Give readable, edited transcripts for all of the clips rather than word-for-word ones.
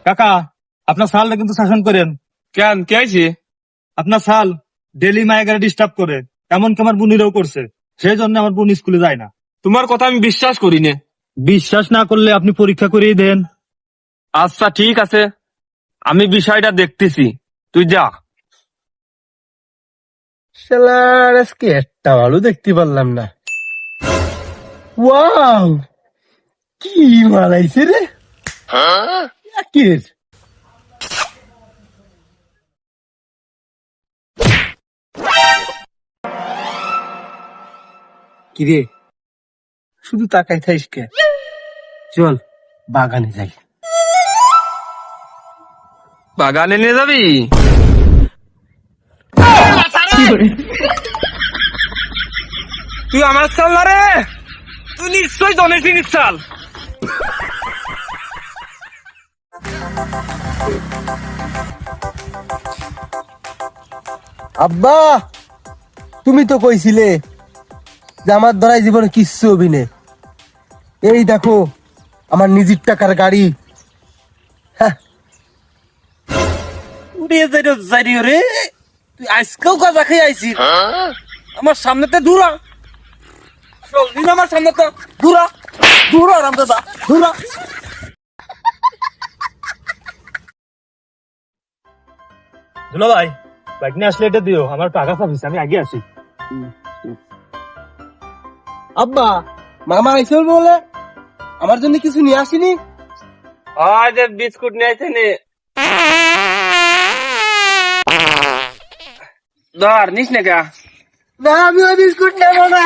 কাকা, আপনার সালটা কিন্তু শাসন করেন। কেন কে আইছি? আপনার সাল ডেলি মায়ের ডিস্টার্ব করে, এমনকি আমার বোনিরাও করছে। সেই জন্য আমার বোন স্কুলে যায় না। তোমার কথা আমি বিশ্বাস করি না। বিশ্বাস না করলে আপনি পরীক্ষা করিয়ে দেন। আচ্ছা ঠিক আছে, আমি বিষয়টা দেখতেছি, তুই যা। শালার আজকে একটা ভালো দেখতে পারলাম না। ওয়াও, কি মালাইছে রে! একের কিরে, শুধু তাকাই থাইস কে? চল বাগানে যাই। বাগানে নিয়ে যাবি? তুই আমার চাল না রে, তুই নিশ্চয়ই জনেছিস চাল। আব্বা, তুমি তো কইছিলে যে আমার দ্বারাই জীবনে কিচ্ছু হবি না। এই দেখো আমার নিজের টাকার গাড়ি। হ্যাঁ, উড়িয়ে যাই রে, তুই আজকেও গাঁজা খেয়ে আইছিস আমার সামনেতে। দূরা চল, আমার সামনে তো দূরা দূরা, রাম দাদা দূরা। দুলা ভাই, বাইক নিয়ে আসলে এটা দিও, আমার টাকা সার্ভিস, আমি আগে আসি। আব্বা মামা আইসল বলে আমার জন্য কিছু নিয়ে আসিনি? আজ বিস্কুট নিয়ে আইছে নে, ধর নিস না কা। না, আমি ওই বিস্কুট নেবো না।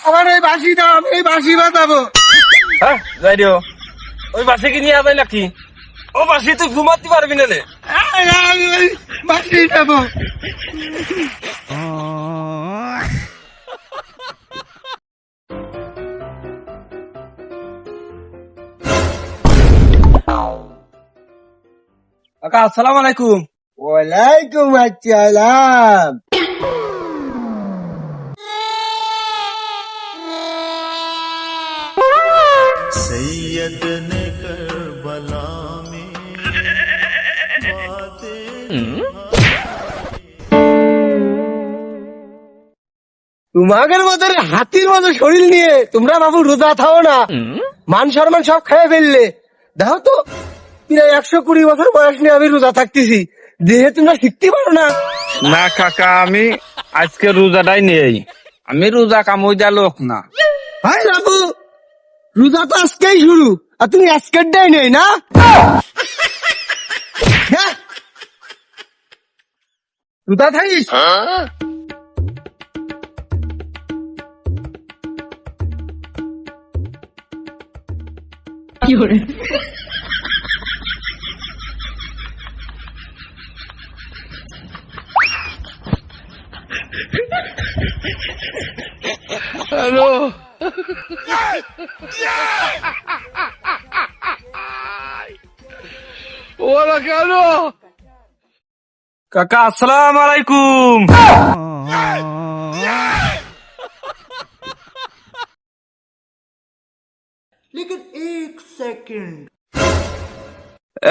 আমার ওই বাসি দাও, আমি ওই বাসি বাজাবো। হ্যাঁ যাই দিও, ওই বাসে কি নিয়ে যাবে নাকি? ও বাসে তুই ঘুমাতে পারবি না রে। আমি ওই বাসি নেবো। কাকা আসসালামু আলাইকুম। ওয়ালাইকুম আসসালাম। सैयद ने करबला में তোমাদের মতো হাতির মতো শরীর নিয়ে তোমরা বাবু রোজা থাও না, মান সম্মান সব খেয়ে ফেললে। দেখো তো প্রায় 120 বছর বয়স নিয়ে আমি রোজা থাকতেছি, দেহে তোমরা শিখতে পারো না। না কাকা, আমি আজকে রোজাটাই নেই, আমি রোজা কামুইদা লোক না। হাই বাবু, রোজা তো আজকেই শুরু আর তুমি আজকের ডাই নেই না? হ্যাঁ, রোজা থাকিস। হ্যালো, ওরা কেন? কাকা আসসালামু আলাইকুম।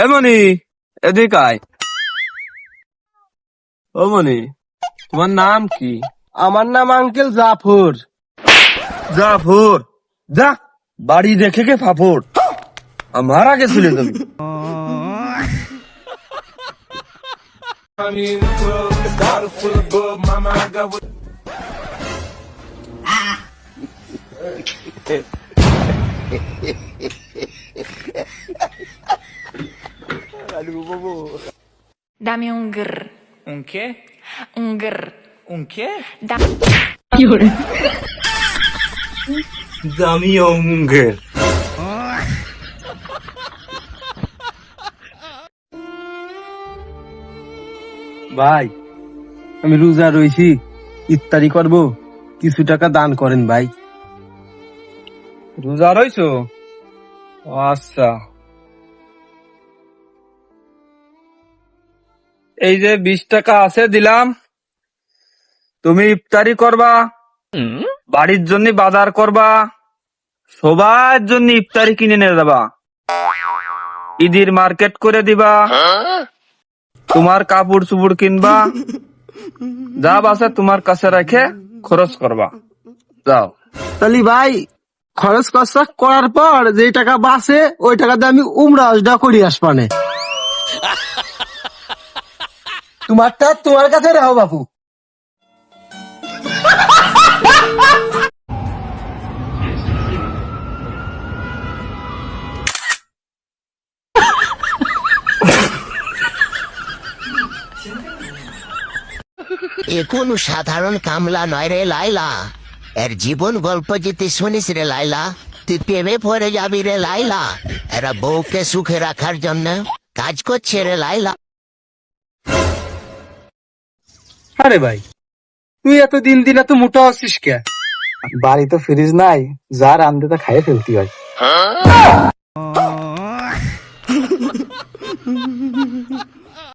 এমনি এদিক আয়। ও মনি, তোমার নাম কি? আমার নাম আঙ্কেল জাফর। জাফর, যা বাড়ি দেখে কে ফাফর, আমার আগে চলে যাবি। Dame un grr. ¿Un qué? Un grr. ¿Un qué? দামি অঙ্গের। ভাই, আমি রোজা রয়েছি, ইফতারি করব, কিছু টাকা দান করেন ভাই। রোজা রইছো? আচ্ছা, এই যে 20 টাকা আছে দিলাম, তুমি ইফতারি করবা, বাড়ির জন্য বাজার করবা, সবার জন্য ইফতারি কিনে নিয়ে যাবা। ঈদের মার্কেট করে দিবা, তোমার কাপড় চুপড় কিনবা, যা বাসে তোমার কাছে রেখে খরচ করবা। যাও। তাহলে ভাই খরচ খরচা করার পর যে টাকা বাঁচে ওই টাকা দিয়ে আমি উমরা হজটা করি আসবানে। তোমারটা তোমার কাছে রাখো বাপু। এ কোনো সাধারণ কামলা নয় রে লাইলা, এর জীবন গল্প যদি শুনিস রে লাইলা, তুই প্রেমে পড়ে যাবি রে লাইলা। এরা বউকে সুখে রাখার জন্য কাজ করছে রে লাইলা। আরে ভাই তুই এত দিন দিন এত মোটা হচ্ছিস কে? বাড়ি তো ফ্রিজ নাই, যা রান্ধে তা খাইয়ে ফেলতে হয়।